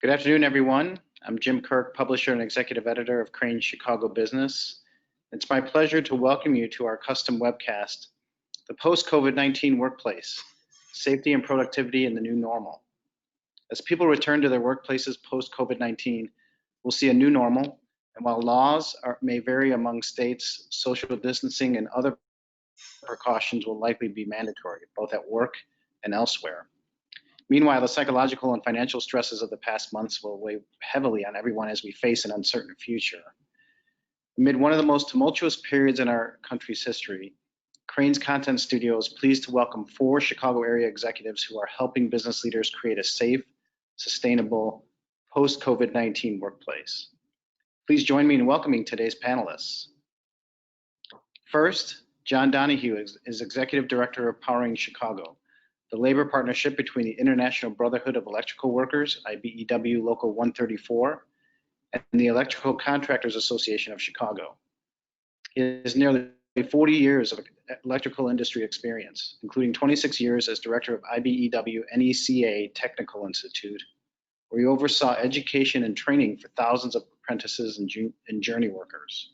Good afternoon, everyone. I'm Jim Kirk, publisher and executive editor of Crain Chicago Business. It's my pleasure to welcome you to our custom webcast, The Post-COVID-19 Workplace, Safety and Productivity in the New Normal. As people return to their workplaces post-COVID-19, we'll see a new normal, and while laws may vary among states, social distancing and other precautions will likely be mandatory, both at work and elsewhere. Meanwhile, the psychological and financial stresses of the past months will weigh heavily on everyone as we face an uncertain future. Amid one of the most tumultuous periods in our country's history, Crain's Content Studio is pleased to welcome 4 Chicago area executives who are helping business leaders create a safe, sustainable, post-COVID-19 workplace. Please join me in welcoming today's panelists. First, John Donahue is Executive Director of Powering Chicago, the labor partnership between the International Brotherhood of Electrical Workers, IBEW Local 134, and the Electrical Contractors Association of Chicago. He has nearly 40 years of electrical industry experience, including 26 years as director of IBEW NECA Technical Institute, where he oversaw education and training for thousands of apprentices and journey workers.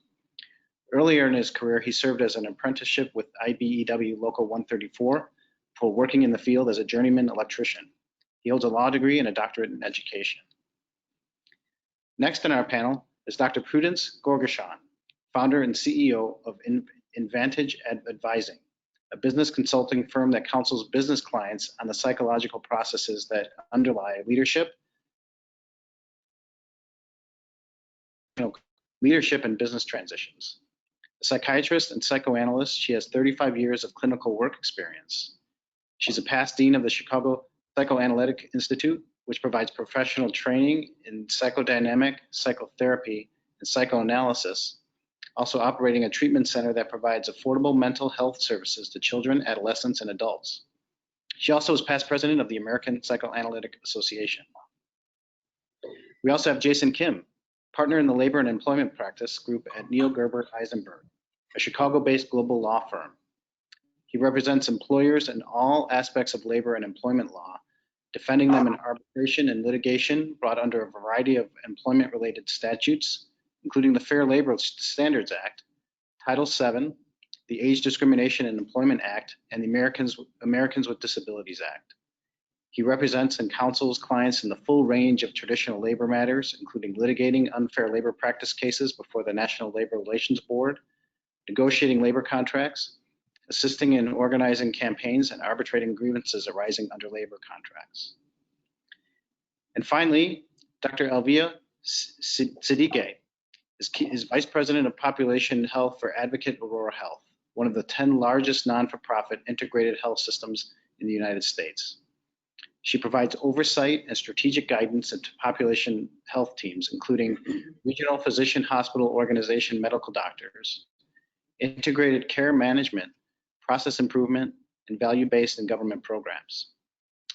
Earlier in his career, he served as an apprenticeship with IBEW Local 134 before working in the field as a journeyman electrician. He holds a law degree and a doctorate in education. Next on our panel is Dr. Prudence Gorgashan, founder and CEO of Advantage Advising, a business consulting firm that counsels business clients on the psychological processes that underlie leadership and business transitions. A psychiatrist and psychoanalyst, she has 35 years of clinical work experience. She's a past dean of the Chicago Psychoanalytic Institute, which provides professional training in psychodynamic, psychotherapy, and psychoanalysis, also operating a treatment center that provides affordable mental health services to children, adolescents, and adults. She also is past president of the American Psychoanalytic Association. We also have Jason Kim, partner in the labor and employment practice group at Neil Gerber Eisenberg, a Chicago-based global law firm. He represents employers in all aspects of labor and employment law, defending them in arbitration and litigation brought under a variety of employment-related statutes, including the Fair Labor Standards Act, Title VII, the Age Discrimination in Employment Act, and the Americans with Disabilities Act. He represents and counsels clients in the full range of traditional labor matters, including litigating unfair labor practice cases before the National Labor Relations Board, negotiating labor contracts, assisting in organizing campaigns, and arbitrating grievances arising under labor contracts. And finally, Dr. Elvia Siddique is Vice President of Population Health for Advocate Aurora Health, one of the 10 largest non-for-profit integrated health systems in the United States. She provides oversight and strategic guidance into population health teams, including regional physician hospital organization medical doctors, integrated care management, process improvement, and value-based and government programs.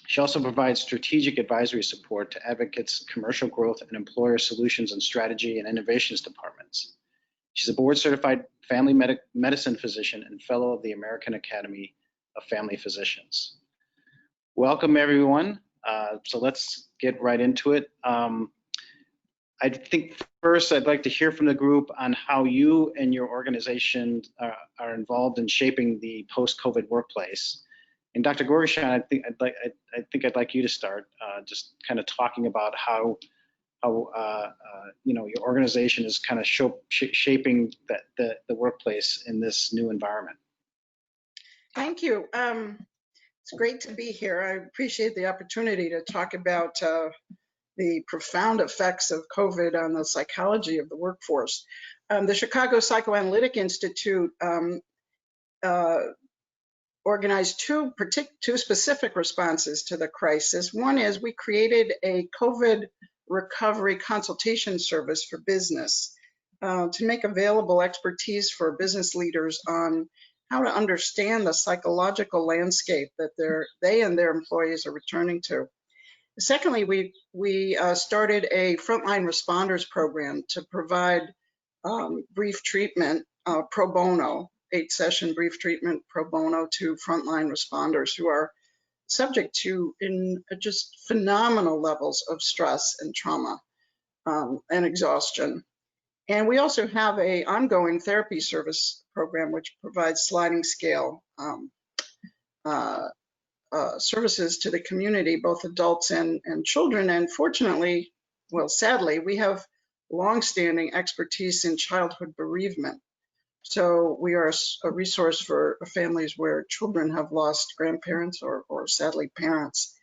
She also provides strategic advisory support to advocates' commercial growth and employer solutions and strategy and innovations departments. She's a board-certified family medicine physician and fellow of the American Academy of Family Physicians. Welcome, everyone. So let's get right into it. I think first I'd like to hear from the group on how you and your organization are involved in shaping the post-COVID workplace. And Dr. Gorgashan, I think I'd like you to start, just kind of talking about how your organization is kind of shaping the workplace in this new environment. Thank you. It's great to be here. I appreciate the opportunity to talk about the profound effects of COVID on the psychology of the workforce. The Chicago Psychoanalytic Institute organized two specific responses to the crisis. One is we created a COVID recovery consultation service for business to make available expertise for business leaders on how to understand the psychological landscape that they and their employees are returning to. Secondly, we started a frontline responders program to provide brief treatment pro bono, 8-session brief treatment pro bono to frontline responders who are subject to in just phenomenal levels of stress and trauma and exhaustion. And we also have a ongoing therapy service program which provides sliding scale services to the community, both adults and children. And fortunately, well, sadly, we have longstanding expertise in childhood bereavement. So we are a resource for families where children have lost grandparents or sadly parents.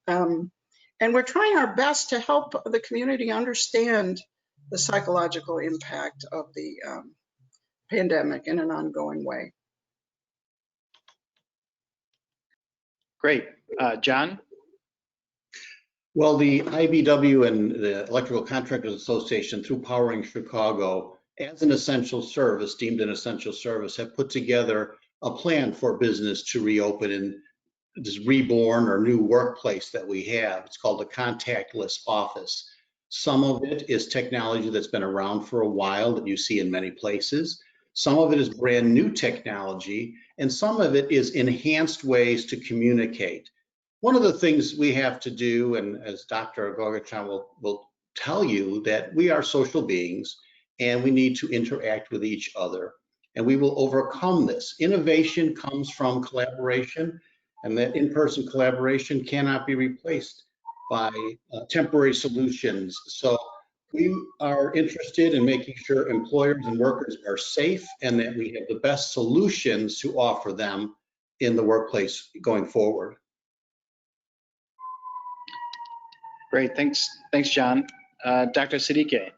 And we're trying our best to help the community understand the psychological impact of the pandemic in an ongoing way. Great. John? Well, the IBW and the Electrical Contractors Association, through Powering Chicago, as an essential service, deemed an essential service, have put together a plan for business to reopen in this reborn or new workplace that we have. It's called the contactless office. Some of it is technology that's been around for a while that you see in many places. Some of it is brand new technology, and some of it is enhanced ways to communicate. One of the things we have to do, and as Dr. Gorgashan will tell you, that we are social beings and we need to interact with each other, and we will overcome this. Innovation comes from collaboration, and that in-person collaboration cannot be replaced by temporary solutions. So we are interested in making sure employers and workers are safe and that we have the best solutions to offer them in the workplace going forward. Great. Thanks, John. Dr. Siddique.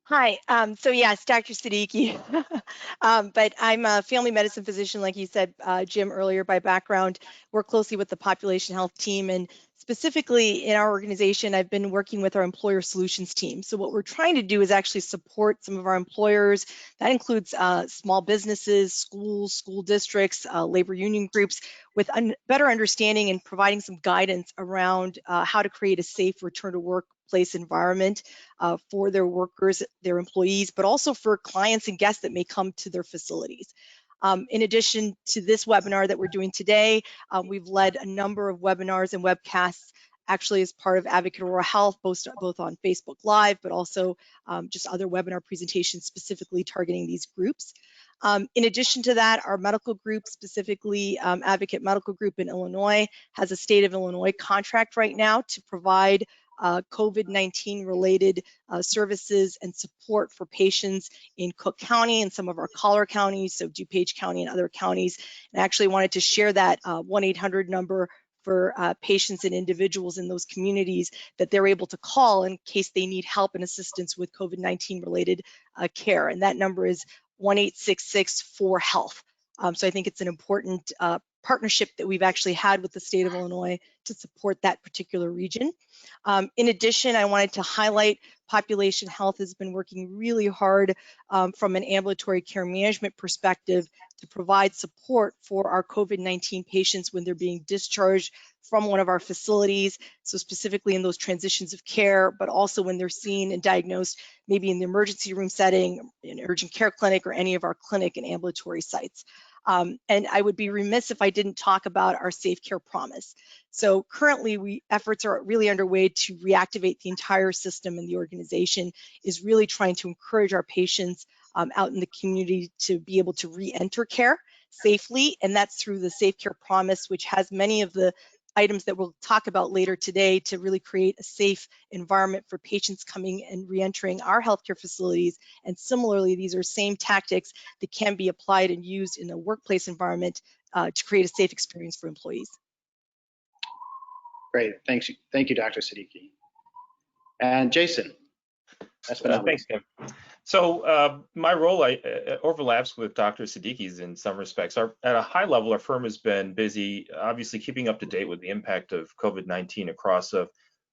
Hi, so yes, Dr. Siddique, but I'm a family medicine physician, like you said, Jim, earlier by background, work closely with the population health team, and specifically in our organization, I've been working with our employer solutions team. So what we're trying to do is actually support some of our employers. That includes small businesses, schools, school districts, labor union groups, with better understanding and providing some guidance around how to create a safe return to workplace environment for their workers, their employees, but also for clients and guests that may come to their facilities. In addition to this webinar that we're doing today, we've led a number of webinars and webcasts actually as part of Advocate Aurora Health, both on Facebook Live, but also just other webinar presentations specifically targeting these groups. In addition to that, our medical group, specifically Advocate Medical Group in Illinois, has a state of Illinois contract right now to provide COVID-19 related services and support for patients in Cook County and some of our collar counties, so DuPage County and other counties. And I actually wanted to share that 1-800 number for patients and individuals in those communities that they're able to call in case they need help and assistance with COVID-19 related care. And that number is 1-866-4-HEALTH. So I think it's an important partnership that we've actually had with the state of Illinois to support that particular region. In addition, I wanted to highlight population health has been working really hard from an ambulatory care management perspective to provide support for our COVID-19 patients when they're being discharged from one of our facilities, so specifically in those transitions of care, but also when they're seen and diagnosed maybe in the emergency room setting, in urgent care clinic, or any of our clinic and ambulatory sites. And I would be remiss if I didn't talk about our Safe Care Promise. So currently, efforts are really underway to reactivate the entire system, and the organization is really trying to encourage our patients out in the community to be able to re-enter care safely, and that's through the Safe Care Promise, which has many of the items that we'll talk about later today to really create a safe environment for patients coming and re-entering our healthcare facilities. And similarly, these are same tactics that can be applied and used in a workplace environment to create a safe experience for employees. Great, thank you, Dr. Siddique. And Jason. Thanks, Tim. So my role overlaps with Dr. Siddique's in some respects. At a high level, our firm has been busy, obviously keeping up to date with the impact of COVID-19 across a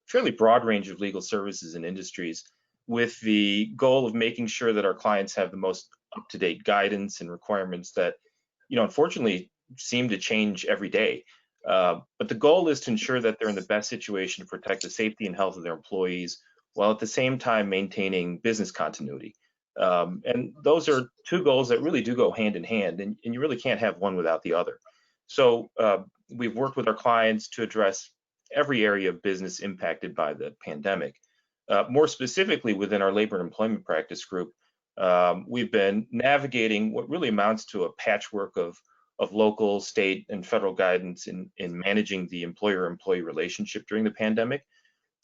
fairly broad range of legal services and industries, with the goal of making sure that our clients have the most up-to-date guidance and requirements that, unfortunately seem to change every day. But the goal is to ensure that they're in the best situation to protect the safety and health of their employees, while at the same time maintaining business continuity. And those are two goals that really do go hand in hand, and you really can't have one without the other. So we've worked with our clients to address every area of business impacted by the pandemic. More specifically, within our labor and employment practice group, we've been navigating what really amounts to a patchwork of local, state, and federal guidance in managing the employer-employee relationship during the pandemic.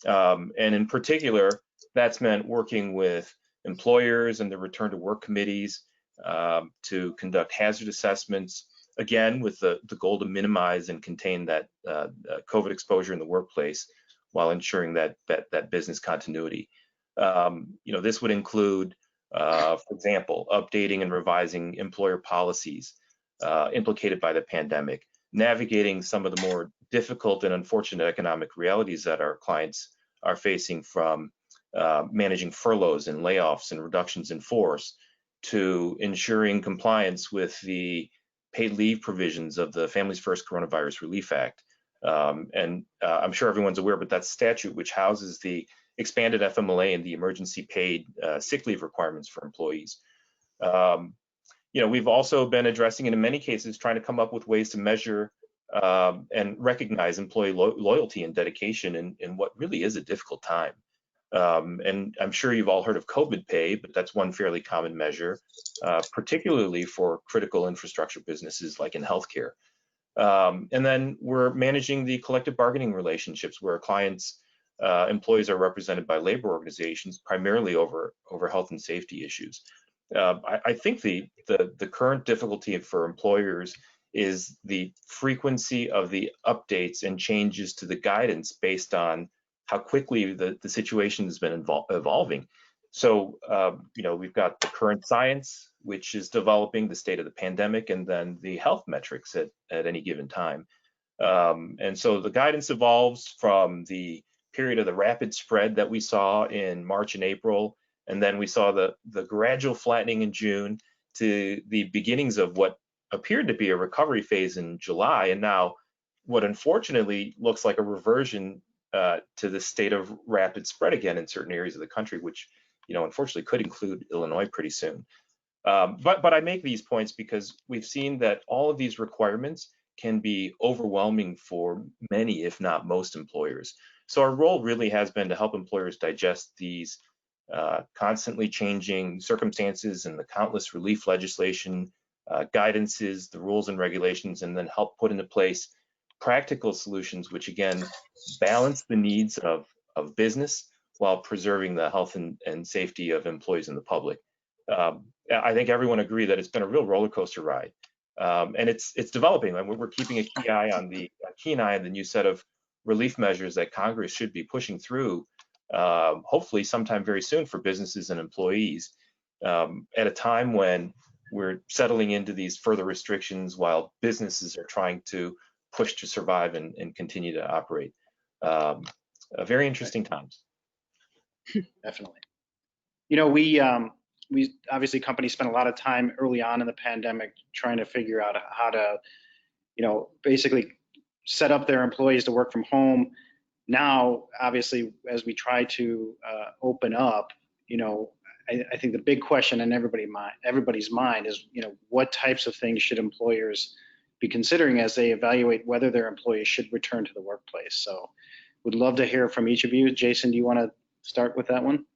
And in particular, that's meant working with employers and the return to work committees to conduct hazard assessments, again, with the goal to minimize and contain that COVID exposure in the workplace while ensuring that business continuity. This would include, for example, updating and revising employer policies implicated by the pandemic, navigating some of the more difficult and unfortunate economic realities that our clients are facing, from managing furloughs and layoffs and reductions in force, to ensuring compliance with the paid leave provisions of the Families First Coronavirus Relief Act. I'm sure everyone's aware, but that statute which houses the expanded FMLA and the emergency paid sick leave requirements for employees. We've also been addressing, and in many cases, trying to come up with ways to measure and recognize employee loyalty and dedication in what really is a difficult time. And I'm sure you've all heard of COVID pay, but that's one fairly common measure, particularly for critical infrastructure businesses like in healthcare. And then we're managing the collective bargaining relationships where clients' employees are represented by labor organizations, primarily over health and safety issues. I think the current difficulty for employers is the frequency of the updates and changes to the guidance based on how quickly the situation has been evolving. So, we've got the current science, which is developing the state of the pandemic, and then the health metrics at any given time. And so the guidance evolves from the period of the rapid spread that we saw in March and April, and then we saw the gradual flattening in June, to the beginnings of what appeared to be a recovery phase in July, and now what unfortunately looks like a reversion to the state of rapid spread again in certain areas of the country, which unfortunately could include Illinois pretty soon. But I make these points because we've seen that all of these requirements can be overwhelming for many, if not most, employers. So our role really has been to help employers digest these constantly changing circumstances and the countless relief legislation, guidances, the rules and regulations, and then help put into place practical solutions which, again, balance the needs of business while preserving the health and safety of employees and the public. I think everyone agree that it's been a real roller coaster ride, and it's developing. And we're keeping a keen eye on the new set of relief measures that Congress should be pushing through, hopefully sometime very soon, for businesses and employees, at a time when we're settling into these further restrictions while businesses are trying to push to survive and continue to operate. Very interesting times. Definitely. We obviously, companies spent a lot of time early on in the pandemic trying to figure out how to, basically set up their employees to work from home. Now, obviously, as we try to open up, I think the big question in everybody's mind is, what types of things should employers be considering as they evaluate whether their employees should return to the workplace? So would love to hear from each of you. Jason, do you want to start with that one?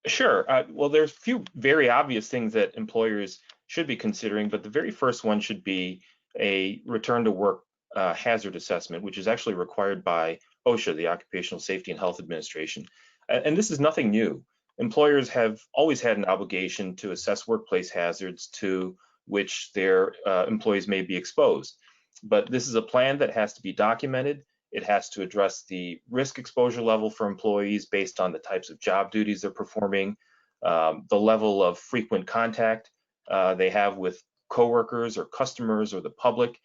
Sure. Well, there's a few very obvious things that employers should be considering, but the very first one should be a return to work hazard assessment, which is actually required by OSHA, the Occupational Safety and Health Administration. And this is nothing new. Employers have always had an obligation to assess workplace hazards to which their employees may be exposed. But this is a plan that has to be documented. It has to address the risk exposure level for employees based on the types of job duties they're performing, the level of frequent contact they have with coworkers or customers or the public,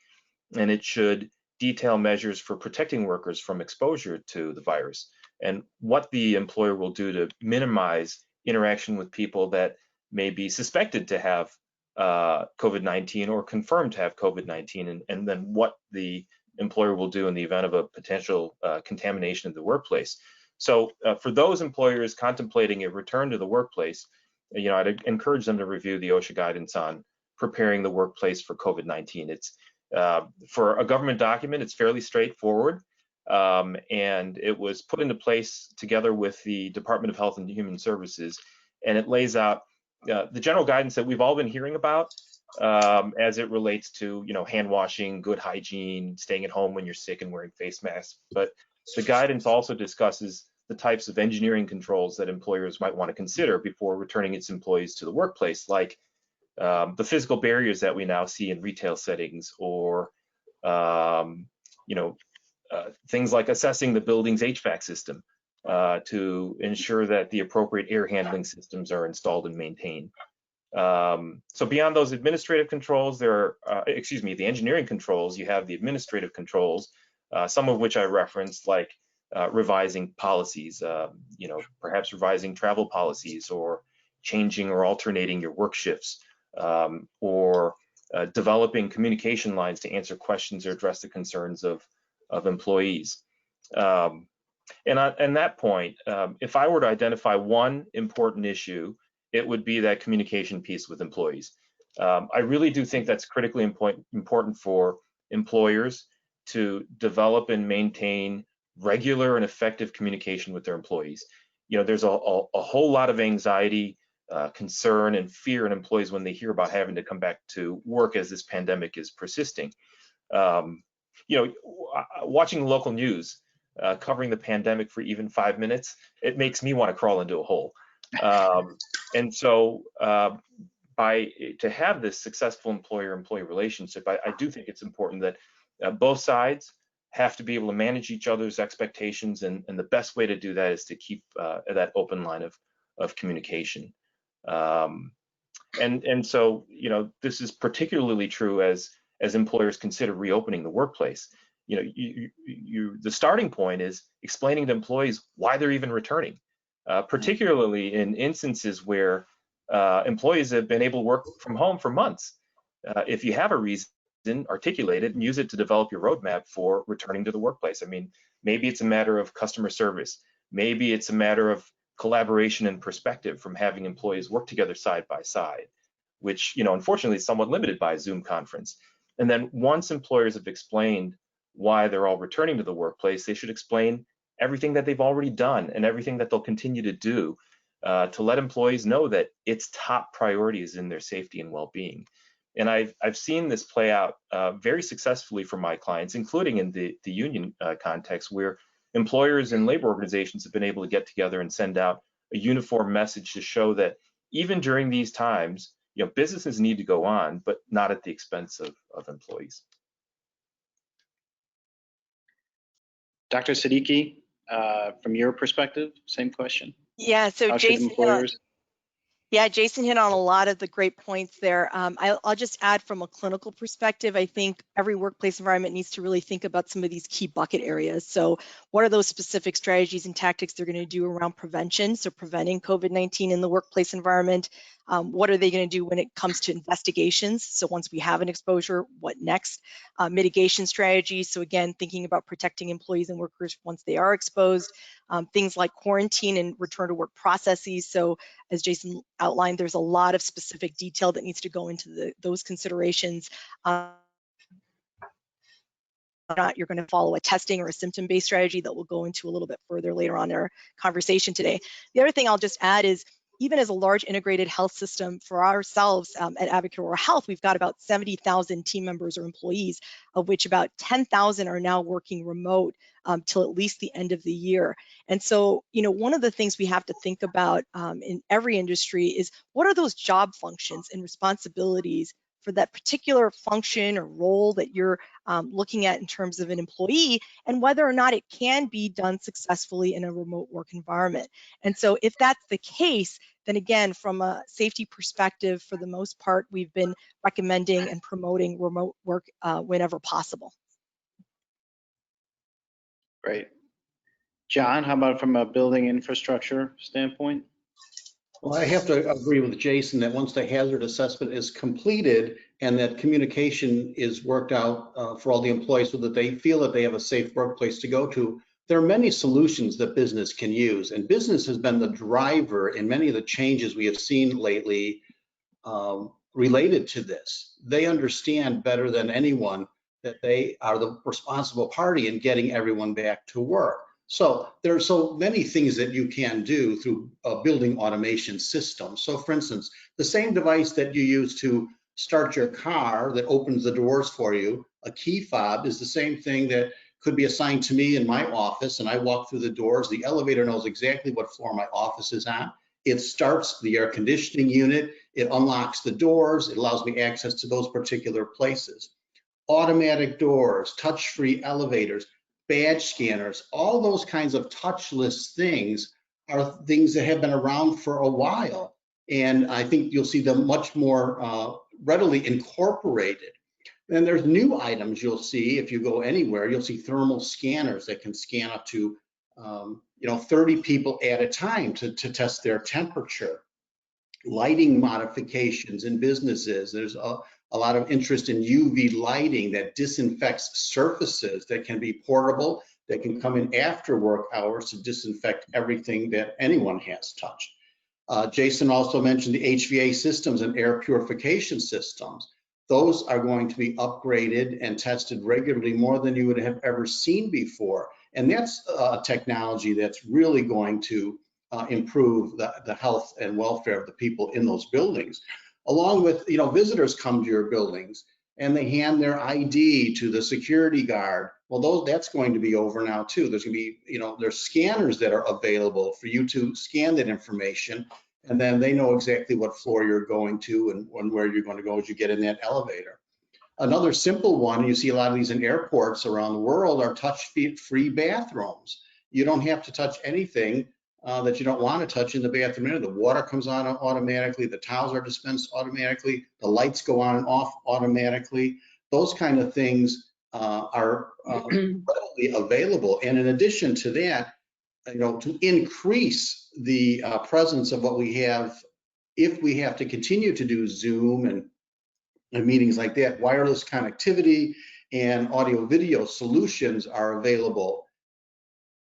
and it should detail measures for protecting workers from exposure to the virus and what the employer will do to minimize interaction with people that may be suspected to have COVID-19 or confirmed to have COVID-19, and then what the employer will do in the event of a potential contamination of the workplace. So for those employers contemplating a return to the workplace, I'd encourage them to review the OSHA guidance on preparing the workplace for COVID-19. For a government document, it's fairly straightforward, and it was put into place together with the Department of Health and Human Services, and it lays out the general guidance that we've all been hearing about as it relates to, hand washing, good hygiene, staying at home when you're sick and wearing face masks. But the guidance also discusses the types of engineering controls that employers might want to consider before returning its employees to the workplace, like the physical barriers that we now see in retail settings, or things like assessing the building's HVAC system to ensure that the appropriate air handling systems are installed and maintained. So beyond those administrative controls, there are, the engineering controls, you have the administrative controls, some of which I referenced, like revising policies, perhaps revising travel policies, or changing or alternating your work shifts, or developing communication lines to answer questions or address the concerns of employees. And on that point, if I were to identify one important issue, it would be that communication piece with employees. I really do think that's critically important for employers to develop and maintain regular and effective communication with their employees. There's a whole lot of anxiety, concern, and fear in employees when they hear about having to come back to work as this pandemic is persisting. Watching local news, covering the pandemic for even 5 minutes, it makes me want to crawl into a hole. And so to have this successful employer-employee relationship, I do think it's important that both sides have to be able to manage each other's expectations, and the best way to do that is to keep that open line of communication. And so, this is particularly true as employers consider reopening the workplace. The starting point is explaining to employees why they're even returning, particularly in instances where employees have been able to work from home for months. If you have a reason, articulate it and use it to develop your roadmap for returning to the workplace. I mean, maybe it's a matter of customer service. Maybe it's a matter of collaboration and perspective from having employees work together side by side, which, unfortunately is somewhat limited by a Zoom conference. And then once employers have explained why they're all returning to the workplace, they should explain everything that they've already done and everything that they'll continue to do to let employees know that its top priority is in their safety and well-being. And I've seen this play out very successfully for my clients, including in the union context, where employers and labor organizations have been able to get together and send out a uniform message to show that even during these times, businesses need to go on, but not at the expense of employees. Dr. Siddique, from your perspective, same question. Yeah, so Jason hit on a lot of the great points there. I'll just add from a clinical perspective, I think every workplace environment needs to really think about some of these key bucket areas. So what are those specific strategies and tactics they're going to do around prevention? So preventing COVID-19 in the workplace environment. What are they going to do when it comes to investigations? So once we have an exposure, what next? Mitigation strategies. So again, thinking about protecting employees and workers once they are exposed. Things like quarantine and return to work processes. So as Jason outlined, there's a lot of specific detail that needs to go into those considerations. Not you're going to follow a testing or a symptom-based strategy that we'll go into a little bit further later on in our conversation today. The other thing I'll just add is, even as a large integrated health system for ourselves at Advocate Oral Health, we've got about 70,000 team members or employees, of which about 10,000 are now working remote till at least the end of the year. And so, one of the things we have to think about in every industry is, what are those job functions and responsibilities for that particular function or role that you're looking at in terms of an employee, and whether or not it can be done successfully in a remote work environment. And so if that's the case, then again, from a safety perspective, for the most part, we've been recommending and promoting remote work whenever possible. Great. John, how about from a building infrastructure standpoint? Well, I have to agree with Jason that once the hazard assessment is completed and that communication is worked out for all the employees so that they feel that they have a safe workplace to go to, there are many solutions that business can use. And business has been the driver in many of the changes we have seen lately related to this. They understand better than anyone that they are the responsible party in getting everyone back to work. So there are so many things that you can do through a building automation system. So for instance, the same device that you use to start your car that opens the doors for you, a key fob, is the same thing that could be assigned to me in my office, and I walk through the doors. The elevator knows exactly what floor my office is on. It starts the air conditioning unit, it unlocks the doors, it allows me access to those particular places. Automatic doors, touch-free elevators, badge scanners, all those kinds of touchless things are things that have been around for a while. And I think you'll see them much more readily incorporated. Then there's new items you'll see if you go anywhere. You'll see thermal scanners that can scan up to 30 people at a time to test their temperature. Lighting modifications in businesses. There's a lot of interest in UV lighting that disinfects surfaces, that can be portable, that can come in after work hours to disinfect everything that anyone has touched. Jason also mentioned the HVA systems and air purification systems. Those are going to be upgraded and tested regularly, more than you would have ever seen before. And that's a technology that's really going to improve the health and welfare of the people in those buildings. Along with, visitors come to your buildings and they hand their ID to the security guard. Well, that's going to be over now too. There's going to be, there's scanners that are available for you to scan that information, and then they know exactly what floor you're going to and where you're going to go as you get in that elevator. Another simple one, you see a lot of these in airports around the world, are touch-free bathrooms. You don't have to touch anything that you don't want to touch in the bathroom. The water comes on automatically, the towels are dispensed automatically, the lights go on and off automatically. Those kind of things are readily available. And in addition to that, to increase the presence of what we have, if we have to continue to do Zoom and meetings like that, wireless connectivity and audio video solutions are available.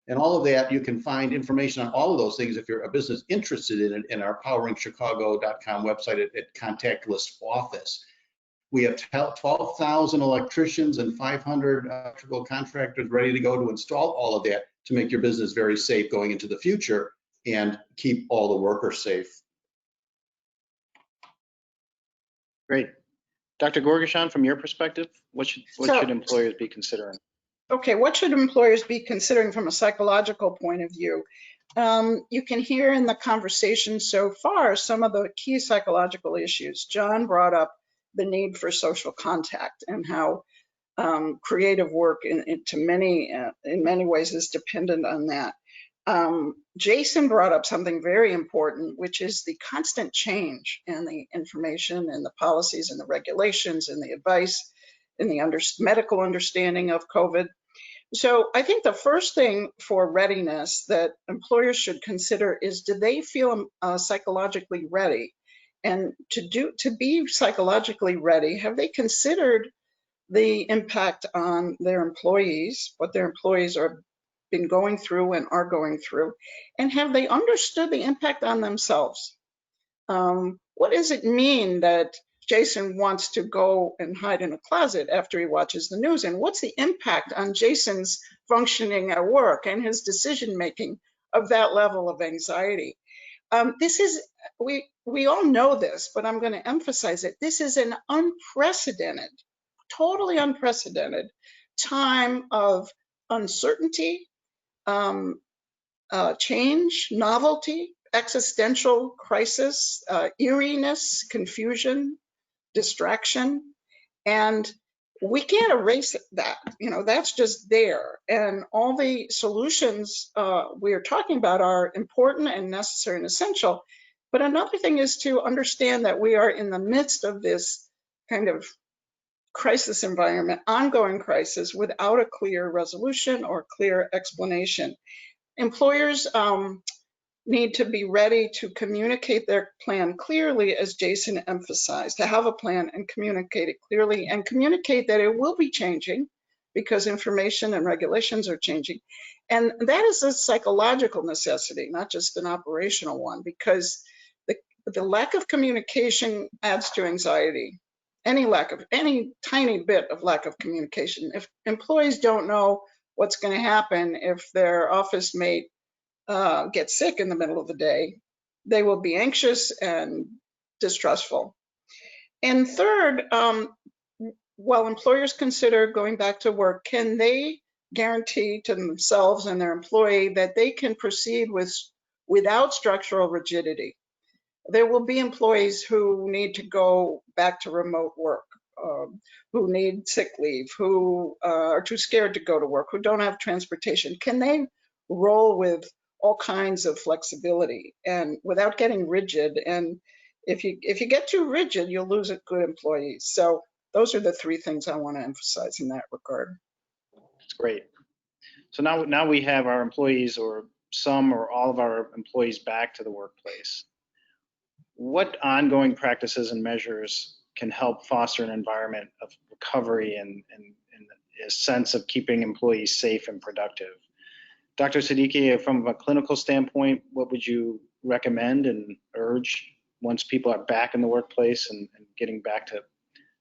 And all of that, you can find information on all of those things if you're a business interested in it in our poweringchicago.com website at Contact List Office. We have 12,000 electricians and 500 electrical contractors ready to go to install all of that to make your business very safe going into the future and keep all the workers safe. Great. Dr. Gorgashan, from your perspective, what should employers be considering? Okay, what should employers be considering from a psychological point of view? You can hear in the conversation so far some of the key psychological issues. John brought up the need for social contact and how creative work in many ways is dependent on that. Jason brought up something very important, which is the constant change in the information and the policies and the regulations and the advice and the medical understanding of COVID. So I think the first thing for readiness that employers should consider is, do they feel psychologically ready? And to be psychologically ready, have they considered the impact on their employees, what their employees are been going through and are going through, and have they understood the impact on themselves? What does it mean that Jason wants to go and hide in a closet after he watches the news? And what's the impact on Jason's functioning at work and his decision making of that level of anxiety? We all know this, but I'm going to emphasize it. This is an unprecedented, totally unprecedented time of uncertainty, change, novelty, existential crisis, eeriness, confusion, distraction, and we can't erase that. That's just there. And all the solutions we are talking about are important and necessary and essential. But another thing is to understand that we are in the midst of this kind of crisis environment, ongoing crisis, without a clear resolution or clear explanation. Employers need to be ready to communicate their plan clearly, as Jason emphasized, to have a plan and communicate it clearly and communicate that it will be changing because information and regulations are changing. And that is a psychological necessity, not just an operational one, because the lack of communication adds to anxiety. any tiny bit of lack of communication. If employees don't know what's going to happen if their office mate gets sick in the middle of the day, they will be anxious and distrustful. And third, while employers consider going back to work, can they guarantee to themselves and their employee that they can proceed without structural rigidity? There will be employees who need to go back to remote work, who need sick leave, who are too scared to go to work, who don't have transportation. Can they roll with all kinds of flexibility and without getting rigid? And if you get too rigid, you'll lose good employees. So those are the three things I want to emphasize in that regard. That's great. So now we have our employees, or some or all of our employees, back to the workplace. What ongoing practices and measures can help foster an environment of recovery and a sense of keeping employees safe and productive? Dr. Siddique, from a clinical standpoint, what would you recommend and urge once people are back in the workplace and getting back to,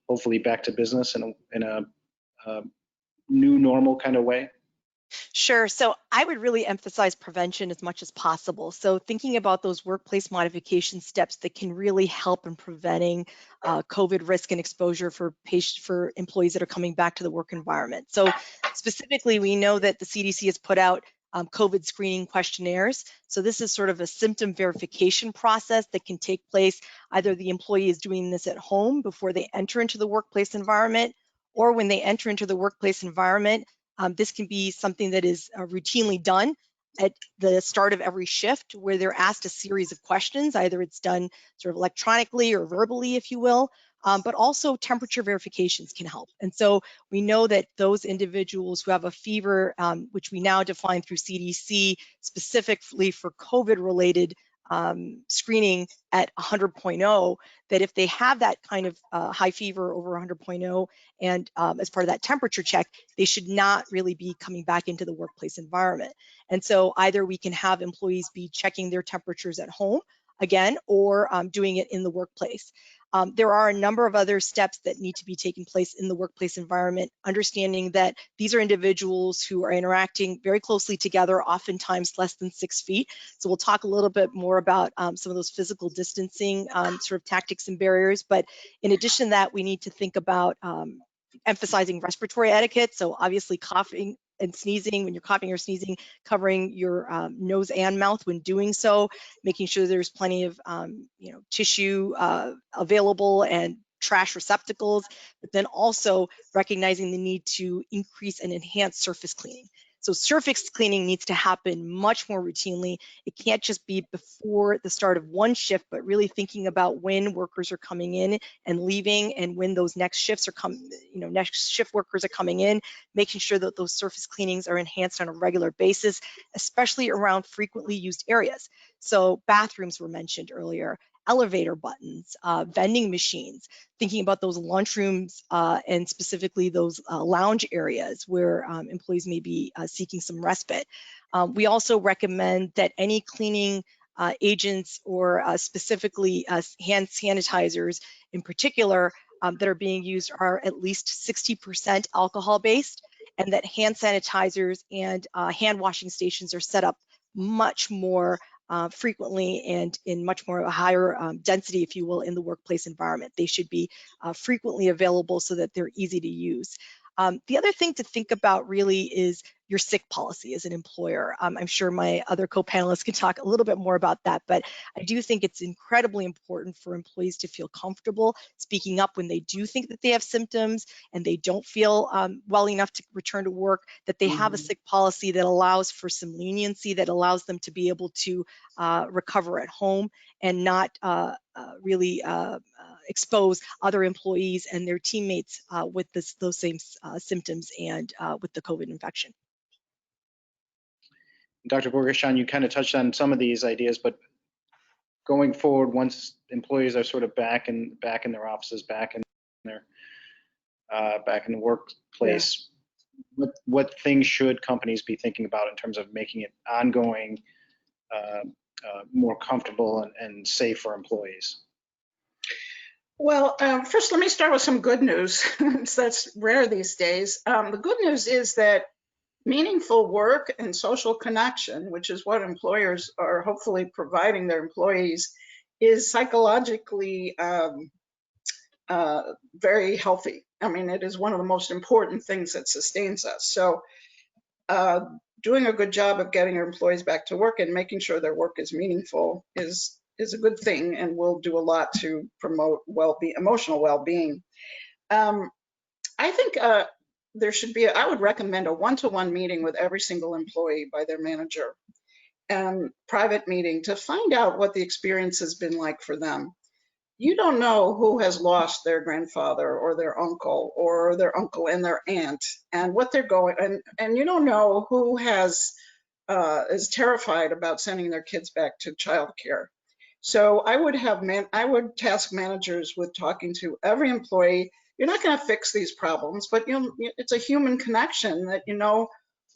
hopefully back to business in a new normal kind of way? Sure. So I would really emphasize prevention as much as possible. So thinking about those workplace modification steps that can really help in preventing COVID risk and exposure for employees that are coming back to the work environment. So specifically, we know that the CDC has put out COVID screening questionnaires. So this is sort of a symptom verification process that can take place. Either the employee is doing this at home before they enter into the workplace environment, or when they enter into the workplace environment. This can be something that is routinely done at the start of every shift, where they're asked a series of questions. Either it's done sort of electronically or verbally, if you will, but also temperature verifications can help. And so we know that those individuals who have a fever, which we now define through CDC specifically for COVID-related screening at 100.0, that if they have that kind of high fever over 100.0 and as part of that temperature check, they should not really be coming back into the workplace environment. And so either we can have employees be checking their temperatures at home again, or doing it in the workplace. There are a number of other steps that need to be taking place in the workplace environment, understanding that these are individuals who are interacting very closely together, oftentimes less than 6 feet. So we'll talk a little bit more about some of those physical distancing sort of tactics and barriers. But in addition to that, we need to think about emphasizing respiratory etiquette. So obviously coughing and sneezing, when you're coughing or sneezing, covering your nose and mouth when doing so, making sure there's plenty of tissue available and trash receptacles, but then also recognizing the need to increase and enhance surface cleaning. So surface cleaning needs to happen much more routinely. It can't just be before the start of one shift, but really thinking about when workers are coming in and leaving, and when those next shifts are next shift workers are coming in, making sure that those surface cleanings are enhanced on a regular basis, especially around frequently used areas. So bathrooms were mentioned earlier, elevator buttons, vending machines, thinking about those lunchrooms and specifically those lounge areas where employees may be seeking some respite. We also recommend that any cleaning agents, or specifically hand sanitizers in particular, that are being used are at least 60% alcohol-based, and that hand sanitizers and hand washing stations are set up much more frequently and in much more a higher density, if you will, in the workplace environment. They should be frequently available so that they're easy to use. The other thing to think about really is your sick policy as an employer. I'm sure my other co-panelists can talk a little bit more about that, but I do think it's incredibly important for employees to feel comfortable speaking up when they do think that they have symptoms and they don't feel well enough to return to work, that they have a sick policy that allows for some leniency, that allows them to be able to recover at home and not really expose other employees and their teammates with those same symptoms and with the COVID infection. Dr. Gorgashan, you kind of touched on some of these ideas, but going forward, once employees are sort of back in their offices, back in the workplace, what things should companies be thinking about in terms of making it ongoing, more comfortable and safe for employees? Well, first, let me start with some good news. That's rare these days. The good news is that meaningful work and social connection, which is what employers are hopefully providing their employees, is psychologically very healthy. I mean, it is one of the most important things that sustains us. So doing a good job of getting your employees back to work and making sure their work is meaningful is a good thing, and will do a lot to promote well-being, emotional well-being. I think there should be, I would recommend a one-to-one meeting with every single employee by their manager, private meeting to find out what the experience has been like for them. You don't know who has lost their grandfather or their uncle and their aunt and what they're going, and you don't know who has is terrified about sending their kids back to childcare. So I would task managers with talking to every employee. You're not going to fix these problems, but it's a human connection that you know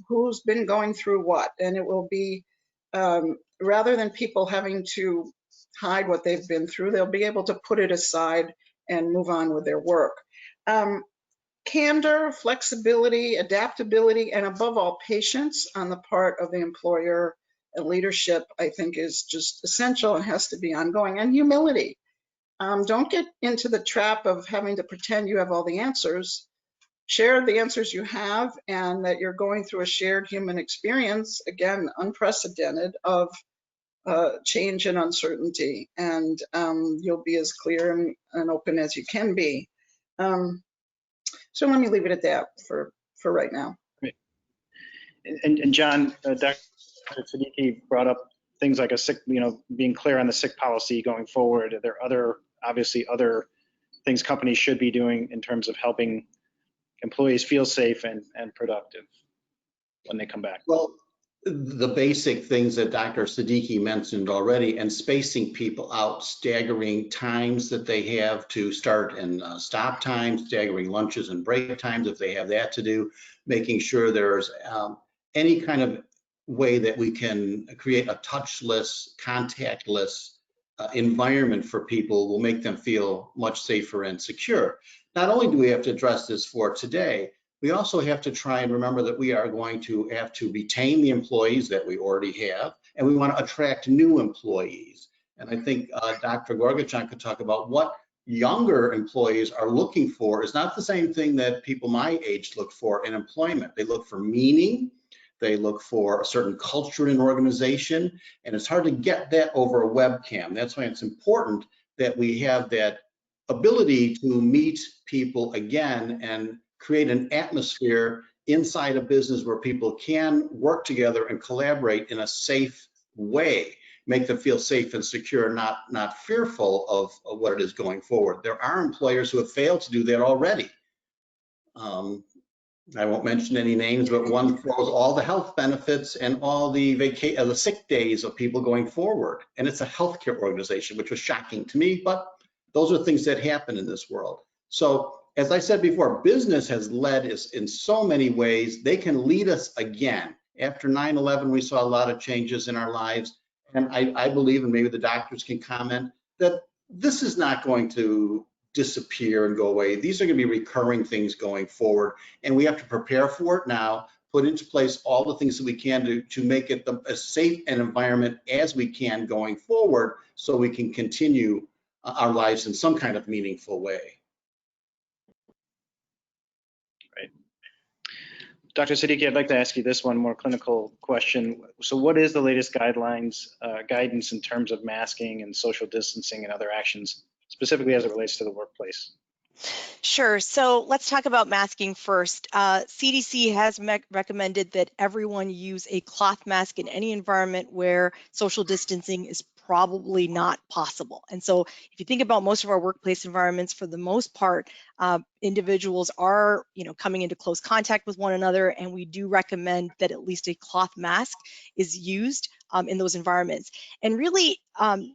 who's been going through what, and it will be rather than people having to hide what they've been through, they'll be able to put it aside and move on with their work. Candor, flexibility, adaptability, and above all, patience on the part of the employer and leadership, I think, is just essential and has to be ongoing. And humility. Don't get into the trap of having to pretend you have all the answers. Share the answers you have, and that you're going through a shared human experience, again, unprecedented, of change and uncertainty, and you'll be as clear and open as you can be. So let me leave it at that for right now. Great. And John, Dr. Siddique brought up things like a sick, being clear on the sick policy going forward. Are there obviously other things companies should be doing in terms of helping employees feel safe and productive when they come back? Well, the basic things that Dr. Siddique mentioned already, and spacing people out, staggering times that they have to start and stop times, staggering lunches and break times if they have that to do, making sure there's any kind of way that we can create a touchless, contactless environment for people will make them feel much safer and secure. Not only do we have to address this for today, we also have to try and remember that we are going to have to retain the employees that we already have, and we want to attract new employees. And I think Dr. Gorgashan could talk about what younger employees are looking for is not the same thing that people my age look for in employment. They look for meaning, they look for a certain culture in an organization, and it's hard to get that over a webcam. That's why it's important that we have that ability to meet people again and create an atmosphere inside a business where people can work together and collaborate in a safe way, make them feel safe and secure, not fearful of what it is going forward. There are employers who have failed to do that already. I won't mention any names, but one throws all the health benefits and all the sick days of people going forward. And it's a healthcare organization, which was shocking to me, but those are things that happen in this world. So as I said before, business has led us in so many ways. They can lead us again. After 9/11, we saw a lot of changes in our lives. And I believe, and maybe the doctors can comment, that this is not going to disappear and go away. These are going to be recurring things going forward. And we have to prepare for it now, put into place all the things that we can do to make it as safe an environment as we can going forward, so we can continue our lives in some kind of meaningful way. Dr. Siddique, I'd like to ask you this one more clinical question. So what is the latest guidelines, guidance in terms of masking and social distancing and other actions, specifically as it relates to the workplace? Sure. So let's talk about masking first. CDC has recommended that everyone use a cloth mask in any environment where social distancing is probably not possible. And so if you think about most of our workplace environments, for the most part, individuals are, coming into close contact with one another, and we do recommend that at least a cloth mask is used in those environments. And really,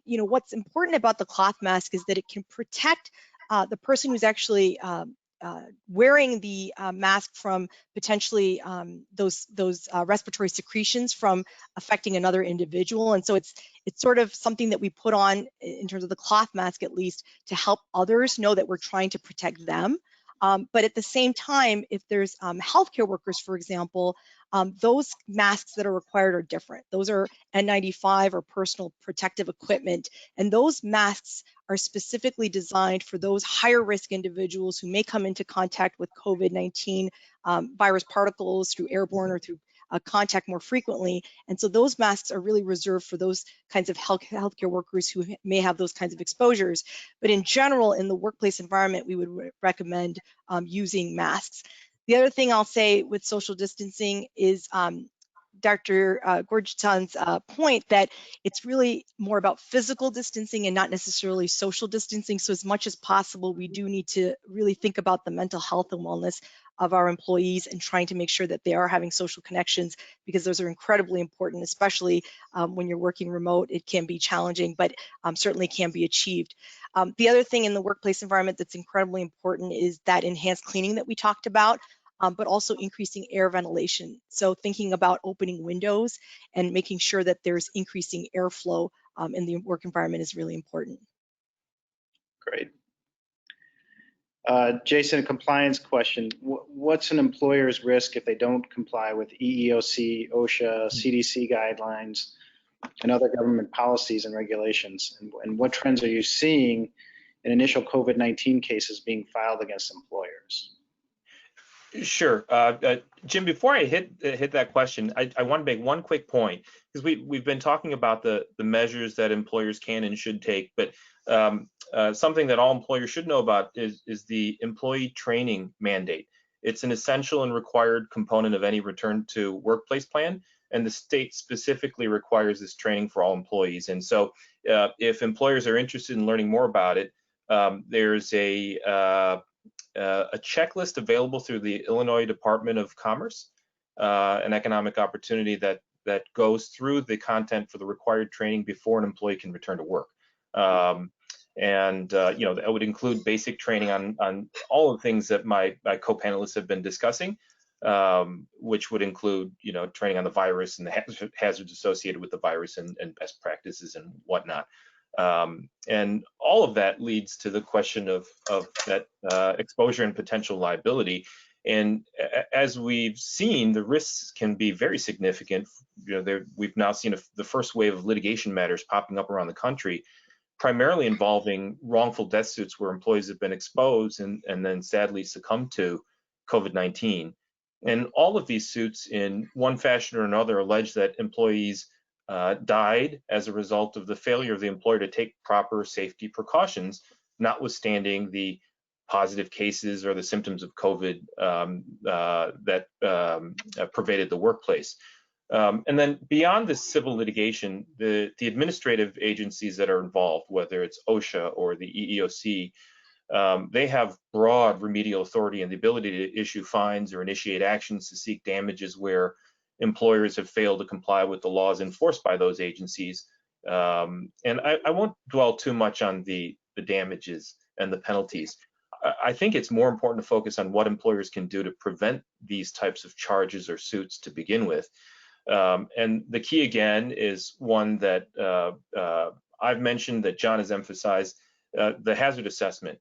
what's important about the cloth mask is that it can protect the person who's actually wearing the mask from potentially those respiratory secretions from affecting another individual. And so it's sort of something that we put on in terms of the cloth mask, at least, to help others know that we're trying to protect them. But at the same time, if there's healthcare workers, for example, those masks that are required are different. Those are N95 or personal protective equipment. And those masks are specifically designed for those higher risk individuals who may come into contact with COVID-19 virus particles through airborne or through contact more frequently. And so those masks are really reserved for those kinds of healthcare workers who may have those kinds of exposures. But in general, in the workplace environment, we would recommend using masks. The other thing I'll say with social distancing is Dr. Gourguechan's point that it's really more about physical distancing and not necessarily social distancing. So as much as possible, we do need to really think about the mental health and wellness of our employees and trying to make sure that they are having social connections, because those are incredibly important, especially when you're working remote. It can be challenging, but certainly can be achieved. The other thing in the workplace environment that's incredibly important is that enhanced cleaning that we talked about. But also increasing air ventilation. So thinking about opening windows and making sure that there's increasing airflow in the work environment is really important. Great. Jason, a compliance question. What's an employer's risk if they don't comply with EEOC, OSHA, CDC guidelines, and other government policies and regulations? And what trends are you seeing in initial COVID-19 cases being filed against employers? Sure. Jim, before I hit that question, I want to make one quick point, because we've been talking about the measures that employers can and should take, but something that all employers should know about is the employee training mandate. It's an essential and required component of any return to workplace plan, and the state specifically requires this training for all employees. And so if employers are interested in learning more about it, there's a checklist available through the Illinois Department of Commerce, an economic opportunity that goes through the content for the required training before an employee can return to work. That would include basic training on all of the things that my co-panelists have been discussing, which would include, training on the virus and the hazards associated with the virus and best practices and whatnot. And all of that leads to the question of that exposure and potential liability. And as we've seen, the risks can be very significant. We've now seen the first wave of litigation matters popping up around the country, primarily involving wrongful death suits where employees have been exposed and then sadly succumbed to COVID-19. And all of these suits, in one fashion or another, allege that employees died as a result of the failure of the employer to take proper safety precautions, notwithstanding the positive cases or the symptoms of COVID that pervaded the workplace. And then beyond this civil litigation, the administrative agencies that are involved, whether it's OSHA or the EEOC, they have broad remedial authority and the ability to issue fines or initiate actions to seek damages where employers have failed to comply with the laws enforced by those agencies. And I won't dwell too much on the damages and the penalties. I think it's more important to focus on what employers can do to prevent these types of charges or suits to begin with. And the key, again, is one that I've mentioned, that John has emphasized, the hazard assessment.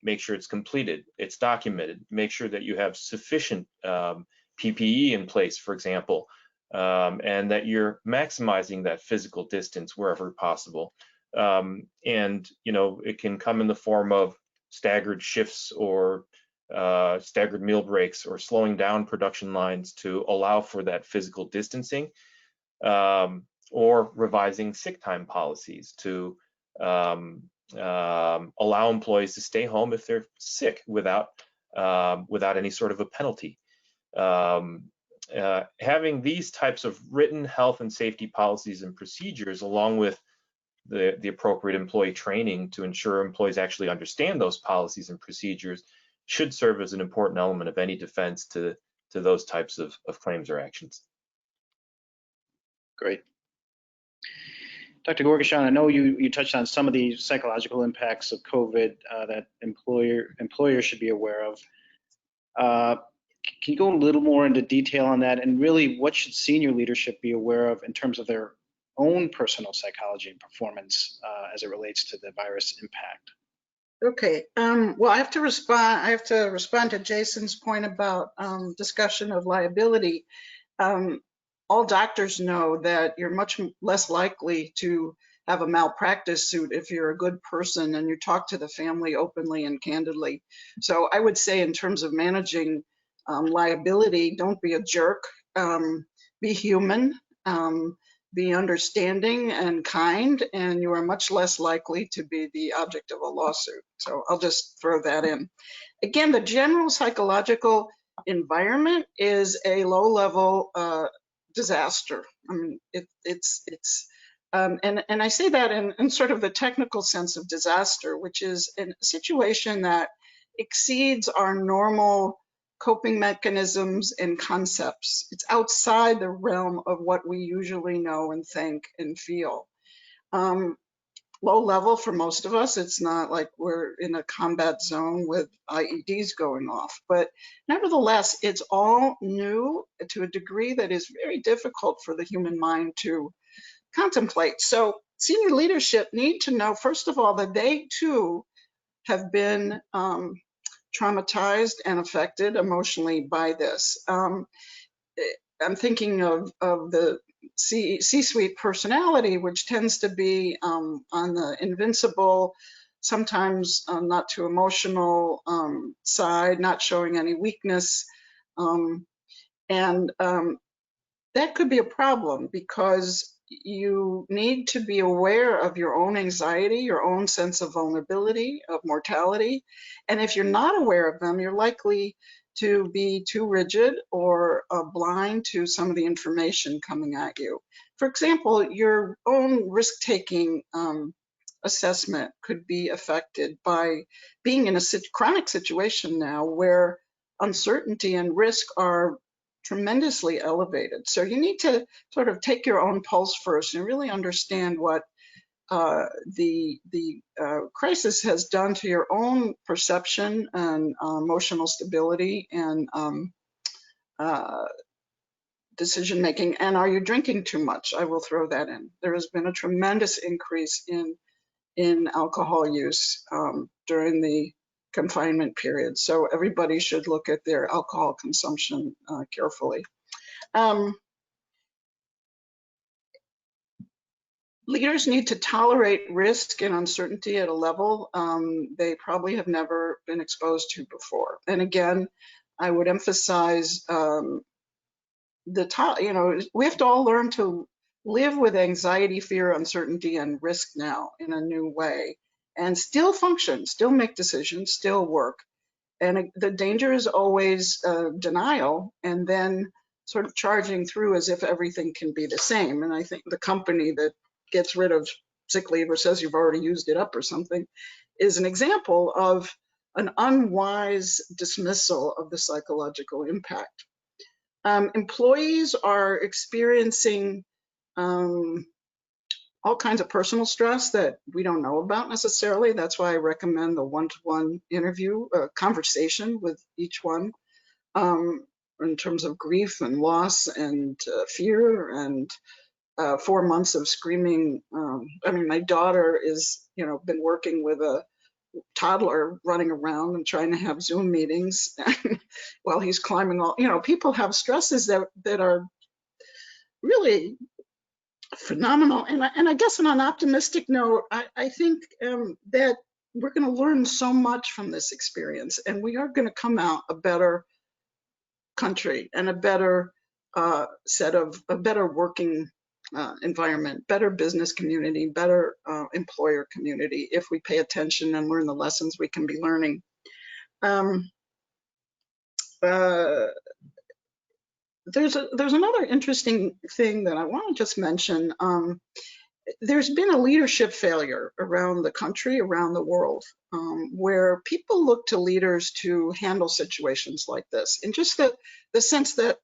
Make sure it's completed, it's documented, make sure that you have sufficient PPE in place, for example, and that you're maximizing that physical distance wherever possible. And, it can come in the form of staggered shifts or staggered meal breaks or slowing down production lines to allow for that physical distancing, or revising sick time policies to allow employees to stay home if they're sick without any sort of a penalty. Having these types of written health and safety policies and procedures, along with the appropriate employee training to ensure employees actually understand those policies and procedures, should serve as an important element of any defense to those types of claims or actions. Great. Dr. Gorgashan, I know you touched on some of the psychological impacts of COVID that employers should be aware of. Can you go a little more into detail on that? And really, what should senior leadership be aware of in terms of their own personal psychology and performance as it relates to the virus impact? Okay. Well, I have to respond to Jason's point about discussion of liability. All doctors know that you're much less likely to have a malpractice suit if you're a good person and you talk to the family openly and candidly. So I would say, in terms of managing liability, don't be a jerk. Be human. Be understanding and kind, and you are much less likely to be the object of a lawsuit. So I'll just throw that in. Again, the general psychological environment is a low-level disaster. I mean, and I say that in sort of the technical sense of disaster, which is a situation that exceeds our normal coping mechanisms and concepts. It's outside the realm of what we usually know and think and feel. Low level for most of us. It's not like we're in a combat zone with IEDs going off, but nevertheless, it's all new to a degree that is very difficult for the human mind to contemplate. So senior leadership need to know, first of all, that they too have been traumatized and affected emotionally by this. I'm thinking of the C-suite personality, which tends to be on the invincible, sometimes not too emotional side, not showing any weakness. And that could be a problem, because you need to be aware of your own anxiety, your own sense of vulnerability, of mortality. And if you're not aware of them, you're likely to be too rigid or blind to some of the information coming at you. For example, your own risk-taking assessment could be affected by being in a chronic situation now where uncertainty and risk are tremendously elevated. So you need to sort of take your own pulse first and really understand what the crisis has done to your own perception and emotional stability and decision making. And are you drinking too much? I will throw that in. There has been a tremendous increase in alcohol use during the confinement period. So everybody should look at their alcohol consumption carefully. Leaders need to tolerate risk and uncertainty at a level they probably have never been exposed to before. And again, I would emphasize we have to all learn to live with anxiety, fear, uncertainty, and risk now in a new way, and still function, still make decisions, still work. And the danger is always denial, and then sort of charging through as if everything can be the same. And I think the company that gets rid of sick leave or says you've already used it up or something is an example of an unwise dismissal of the psychological impact. Employees are experiencing all kinds of personal stress that we don't know about necessarily. That's why I recommend the one-to-one interview, conversation with each one in terms of grief and loss and fear and 4 months of screaming. I mean, my daughter is, been working with a toddler running around and trying to have Zoom meetings while he's climbing all, people have stresses that are really phenomenal. And I guess on an optimistic note, I think that we're going to learn so much from this experience, and we are going to come out a better country and a better a better working environment, better business community, better employer community if we pay attention and learn the lessons we can be learning. There's another interesting thing that I want to just mention. There's been a leadership failure around the country, around the world, where people look to leaders to handle situations like this, in just the sense that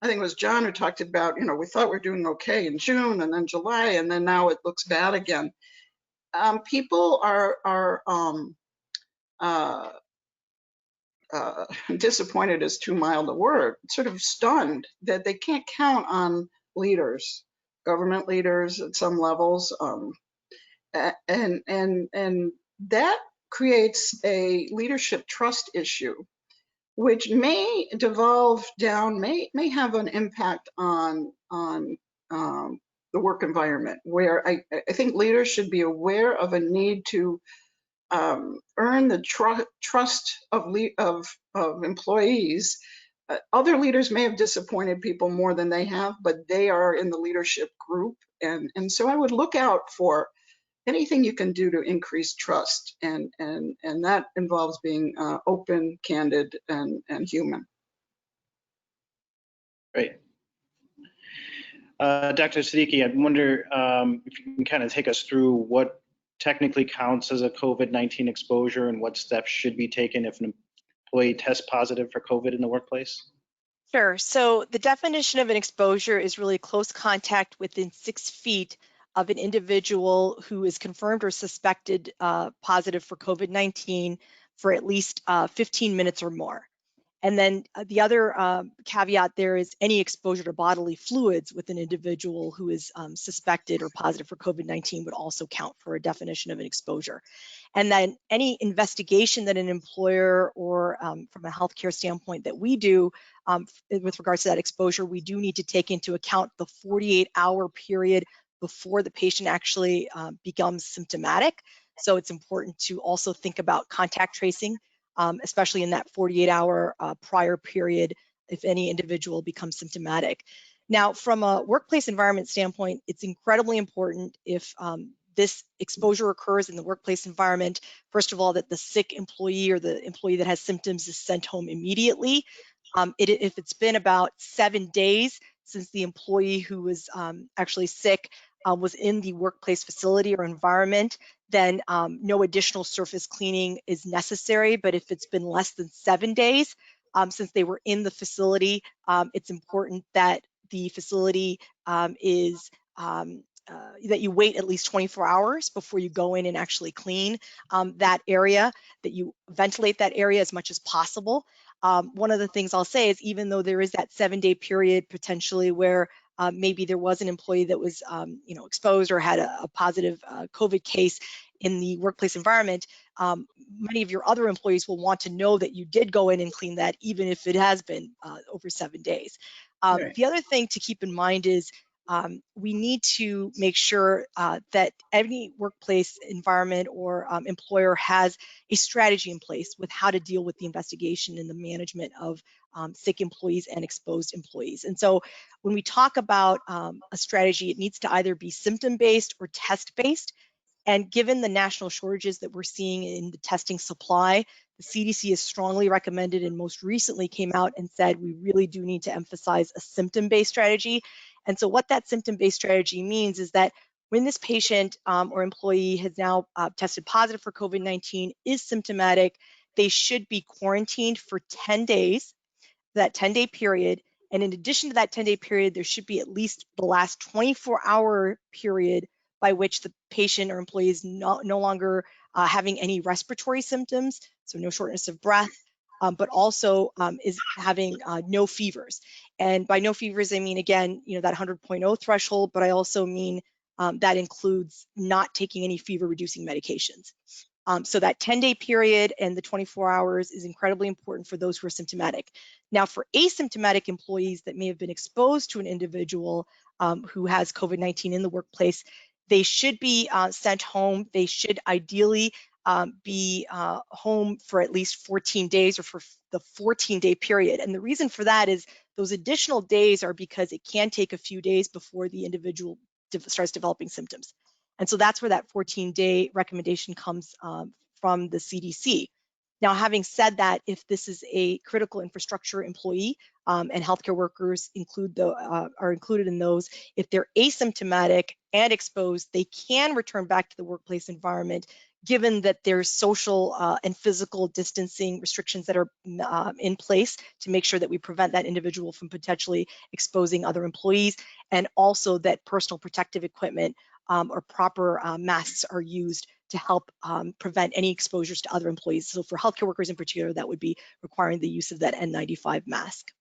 I think it was John who talked about, we thought we were doing okay in June and then July, and then now it looks bad again. People are disappointed is too mild a word, sort of stunned that they can't count on leaders, government leaders at some levels, and that creates a leadership trust issue, which may devolve down, may have an impact on the work environment, where I think leaders should be aware of a need to earn the trust of employees. Other leaders may have disappointed people more than they have, but they are in the leadership group, and so I would look out for anything you can do to increase trust, and that involves being open, candid, and human. Great. Dr. Siddique, I wonder if you can kind of take us through what technically counts as a COVID-19 exposure and what steps should be taken if an employee tests positive for COVID in the workplace? Sure. So the definition of an exposure is really close contact within 6 feet of an individual who is confirmed or suspected positive for COVID-19 for at least 15 minutes or more. And then the other caveat there is any exposure to bodily fluids with an individual who is suspected or positive for COVID-19 would also count for a definition of an exposure. And then any investigation that an employer or from a healthcare standpoint that we do with regards to that exposure, we do need to take into account the 48-hour period before the patient actually becomes symptomatic. So it's important to also think about contact tracing, especially in that 48-hour prior period if any individual becomes symptomatic. Now, from a workplace environment standpoint, it's incredibly important if this exposure occurs in the workplace environment, first of all, that the sick employee or the employee that has symptoms is sent home immediately. If it's been about 7 days since the employee who was actually sick was in the workplace facility or environment, then no additional surface cleaning is necessary. But if it's been less than 7 days since they were in the facility, it's important that the facility is that you wait at least 24 hours before you go in and actually clean that area, that you ventilate that area as much as possible. One of the things I'll say is, even though there is that 7-day period potentially where maybe there was an employee that was exposed or had a positive COVID case in the workplace environment, many of your other employees will want to know that you did go in and clean that, even if it has been over 7 days. Right. The other thing to keep in mind is we need to make sure that any workplace environment or employer has a strategy in place with how to deal with the investigation and the management of sick employees and exposed employees. And so when we talk about a strategy, it needs to either be symptom-based or test-based. And given the national shortages that we're seeing in the testing supply, the CDC has strongly recommended and most recently came out and said we really do need to emphasize a symptom-based strategy. And so what that symptom-based strategy means is that when this patient or employee has now tested positive for COVID-19, is symptomatic, they should be quarantined for 10 days, that 10-day period. And in addition to that 10-day period, there should be at least the last 24-hour period by which the patient or employee is no longer having any respiratory symptoms, so no shortness of breath, but also is having no fevers. And by no fevers, I mean, again, that 100.0 threshold, but I also mean that includes not taking any fever-reducing medications. So that 10-day period and the 24 hours is incredibly important for those who are symptomatic. Now, for asymptomatic employees that may have been exposed to an individual who has COVID-19 in the workplace, they should be sent home. They should ideally be home for at least 14 days or for the 14-day period. And the reason for that is those additional days are because it can take a few days before the individual starts developing symptoms. And so that's where that 14-day recommendation comes from the CDC. Now, having said that, if this is a critical infrastructure employee and healthcare workers are included in those, if they're asymptomatic and exposed, they can return back to the workplace environment given that there's social and physical distancing restrictions that are in place to make sure that we prevent that individual from potentially exposing other employees, and also that personal protective equipment or proper masks are used to help prevent any exposures to other employees. So for healthcare workers in particular, that would be requiring the use of that N95 mask.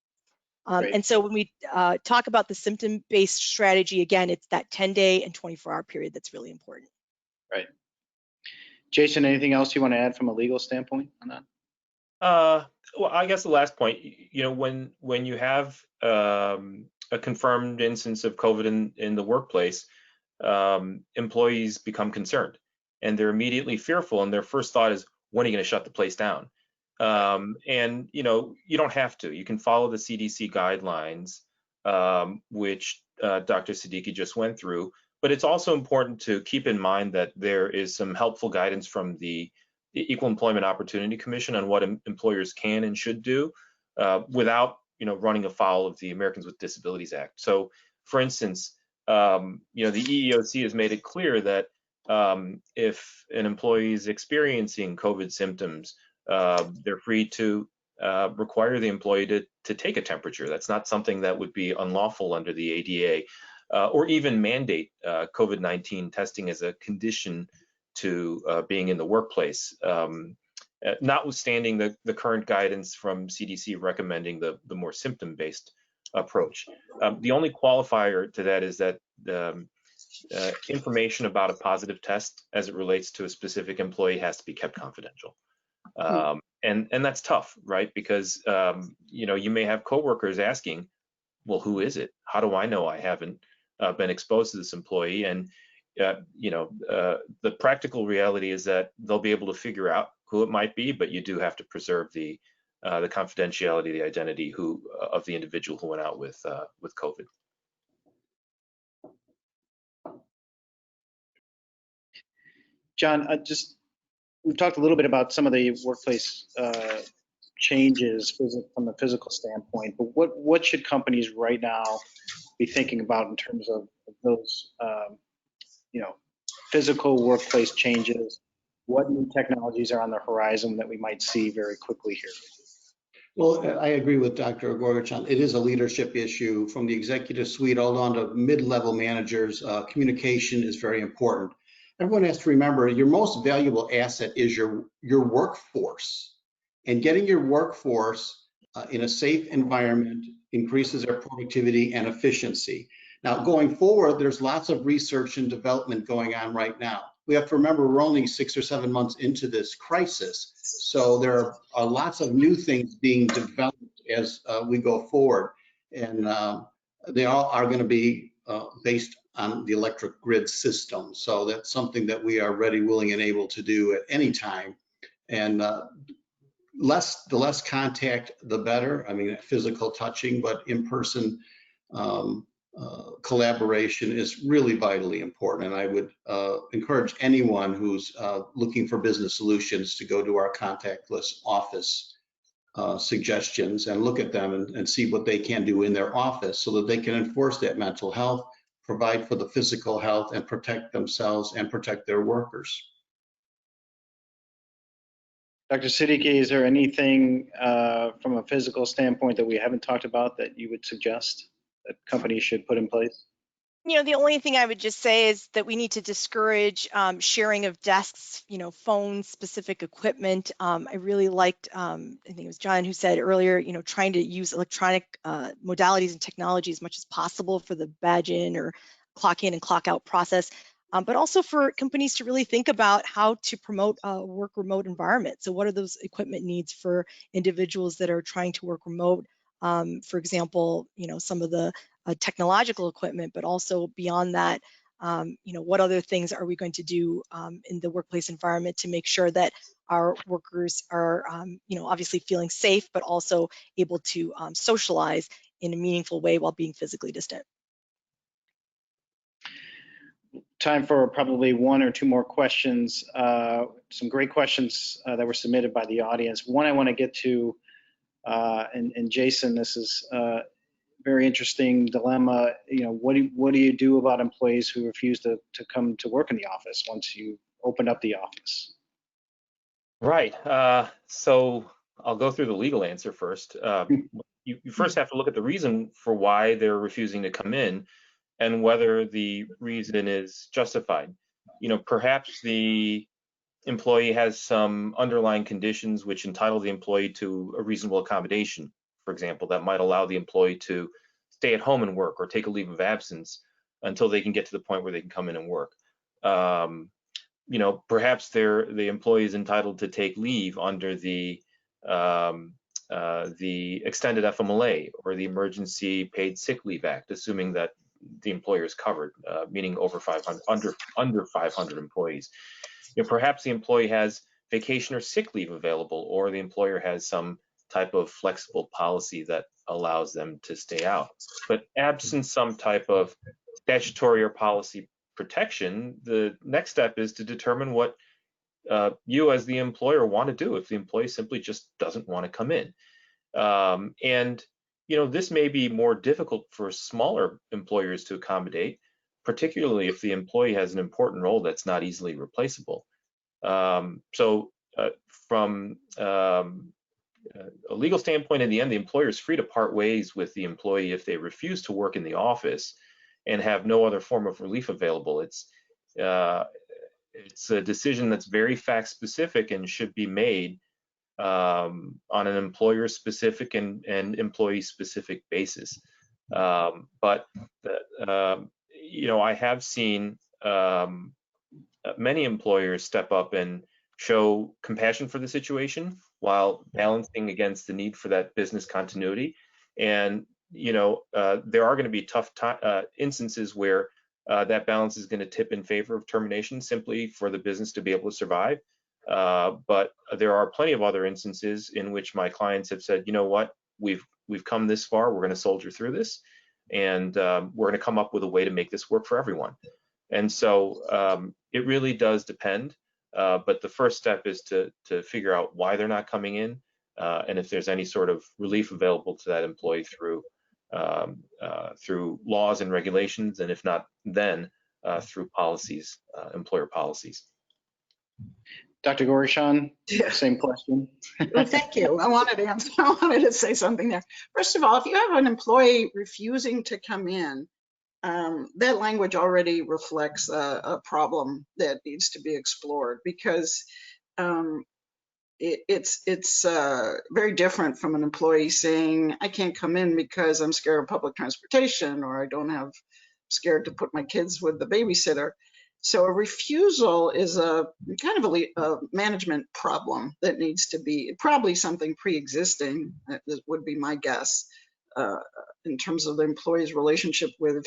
And so when we talk about the symptom-based strategy, again, it's that 10-day and 24-hour period that's really important. Right. Jason, anything else you want to add from a legal standpoint on that? Well, I guess the last point, you know, when you have a confirmed instance of COVID in the workplace, employees become concerned and they're immediately fearful, and their first thought is, when are you going to shut the place down? And you know, you don't have to. You can follow the CDC guidelines, which Dr. Siddique just went through. But it's also important to keep in mind that there is some helpful guidance from the Equal Employment Opportunity Commission on what employers can and should do without, you know, running afoul of the Americans with Disabilities Act. So, for instance, you know, the EEOC has made it clear that if an employee is experiencing COVID symptoms, they're free to require the employee to take a temperature. That's not something that would be unlawful under the ADA, or even mandate COVID-19 testing as a condition to being in the workplace, notwithstanding the current guidance from CDC recommending the more symptom-based approach. The only qualifier to that is that information about a positive test as it relates to a specific employee has to be kept confidential. And that's tough, right? Because you know, you may have coworkers asking, well, who is it? How do I know I haven't been exposed to this employee? And you know, the practical reality is that they'll be able to figure out who it might be, but you do have to preserve the confidentiality, the identity of the individual who went out with COVID. John, we've talked a little bit about some of the workplace changes from the physical standpoint, but what should companies right now be thinking about in terms of those, you know, physical workplace changes? What new technologies are on the horizon that we might see very quickly here? Well, I agree with Dr. Gourguechon. It is a leadership issue from the executive suite all on to mid-level managers. Communication is very important. Everyone has to remember your most valuable asset is your workforce, and getting your workforce in a safe environment increases their productivity and efficiency. Now, going forward, there's lots of research and development going on right now. We have to remember we're only 6 or 7 months into this crisis, so there are lots of new things being developed as we go forward, and they all are going to be based on the electric grid system. So that's something that we are ready, willing, and able to do at any time. And the less contact, the better. I mean, physical touching, but in-person collaboration is really vitally important. And I would encourage anyone who's looking for business solutions to go to our contactless office suggestions and look at them and see what they can do in their office so that they can enforce that mental health, provide for the physical health, and protect themselves and protect their workers. Dr. Siddique, is there anything from a physical standpoint that we haven't talked about that you would suggest that companies should put in place? You know, the only thing I would just say is that we need to discourage sharing of desks, you know, phones, specific equipment. I really liked, I think it was John who said earlier, you know, trying to use electronic modalities and technology as much as possible for the badge in or clock in and clock out process, but also for companies to really think about how to promote a work remote environment. So what are those equipment needs for individuals that are trying to work remote? For example, you know, some of the technological equipment, but also beyond that, you know, what other things are we going to do in the workplace environment to make sure that our workers are, you know, obviously feeling safe, but also able to socialize in a meaningful way while being physically distant. Time for probably 1 or 2 more questions. Some great questions that were submitted by the audience. One I want to get to, and Jason, this is very interesting dilemma. You know, what do you do about employees who refuse to come to work in the office once you opened up the office? Right. So I'll go through the legal answer first. You first have to look at the reason for why they're refusing to come in and whether the reason is justified. Perhaps the employee has some underlying conditions which entitle the employee to a reasonable accommodation. For example, that might allow the employee to stay at home and work or take a leave of absence until they can get to the point where they can come in and work. Perhaps the employee is entitled to take leave under the extended FMLA or the Emergency Paid Sick Leave Act, assuming that the employer is covered, meaning over 500, under 500 employees. Perhaps the employee has vacation or sick leave available, or the employer has some type of flexible policy that allows them to stay out. But absent some type of statutory or policy protection, the next step is to determine what you as the employer want to do if the employee simply just doesn't want to come in. This may be more difficult for smaller employers to accommodate, particularly if the employee has an important role that's not easily replaceable. From a legal standpoint, in the end, the employer is free to part ways with the employee if they refuse to work in the office and have no other form of relief available. It's a decision that's very fact specific and should be made on an employer specific and employee specific basis. I have seen many employers step up and show compassion for the situation while balancing against the need for that business continuity. And there are going to be tough instances where that balance is going to tip in favor of termination simply for the business to be able to survive. But there are plenty of other instances in which my clients have said, you know what, we've come this far, we're going to soldier through this, and we're going to come up with a way to make this work for everyone. And so it really does depend. But the first step is to figure out why they're not coming in, and if there's any sort of relief available to that employee through laws and regulations, and if not, then through policies, employer policies. Dr. Gorgashan, same question. Well, thank you. I wanted to say something there. First of all, if you have an employee refusing to come in, that language already reflects a problem that needs to be explored, because it's very different from an employee saying, I can't come in because I'm scared of public transportation, or scared to put my kids with the babysitter. So a refusal is a kind of a management problem that needs to be probably something pre-existing, would be my guess, in terms of the employee's relationship with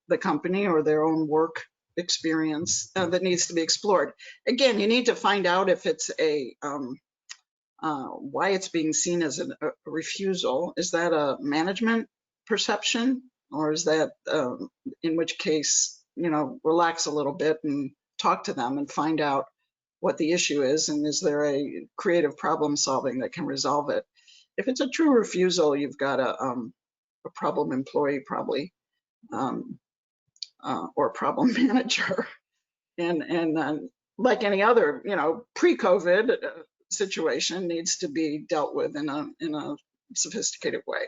the company or their own work experience, that needs to be explored. Again, you need to find out if it's why it's being seen as a refusal. Is that a management perception, or is that, in which case, relax a little bit and talk to them and find out what the issue is, and is there a creative problem solving that can resolve it. If it's a true refusal, you've got a problem employee probably, or a problem manager, and like any other pre-COVID situation, needs to be dealt with in a sophisticated way.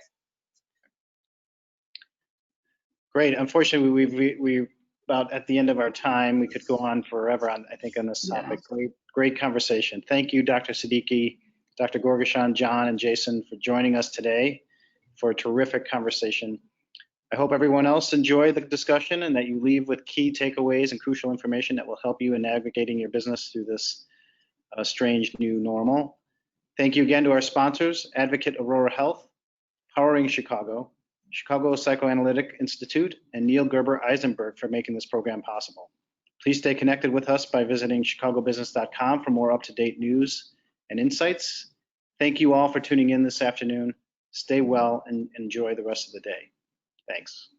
Great. Unfortunately, we're about at the end of our time. We could go on forever on this topic. Yeah. Great conversation. Thank you, Dr. Siddique, Dr. Gorgashan, John, and Jason for joining us today for a terrific conversation. I hope everyone else enjoyed the discussion and that you leave with key takeaways and crucial information that will help you in navigating your business through this strange new normal. Thank you again to our sponsors, Advocate Aurora Health, Powering Chicago, Chicago Psychoanalytic Institute, and Neil Gerber Eisenberg for making this program possible. Please stay connected with us by visiting chicagobusiness.com for more up-to-date news and insights. Thank you all for tuning in this afternoon. Stay well and enjoy the rest of the day. Thanks.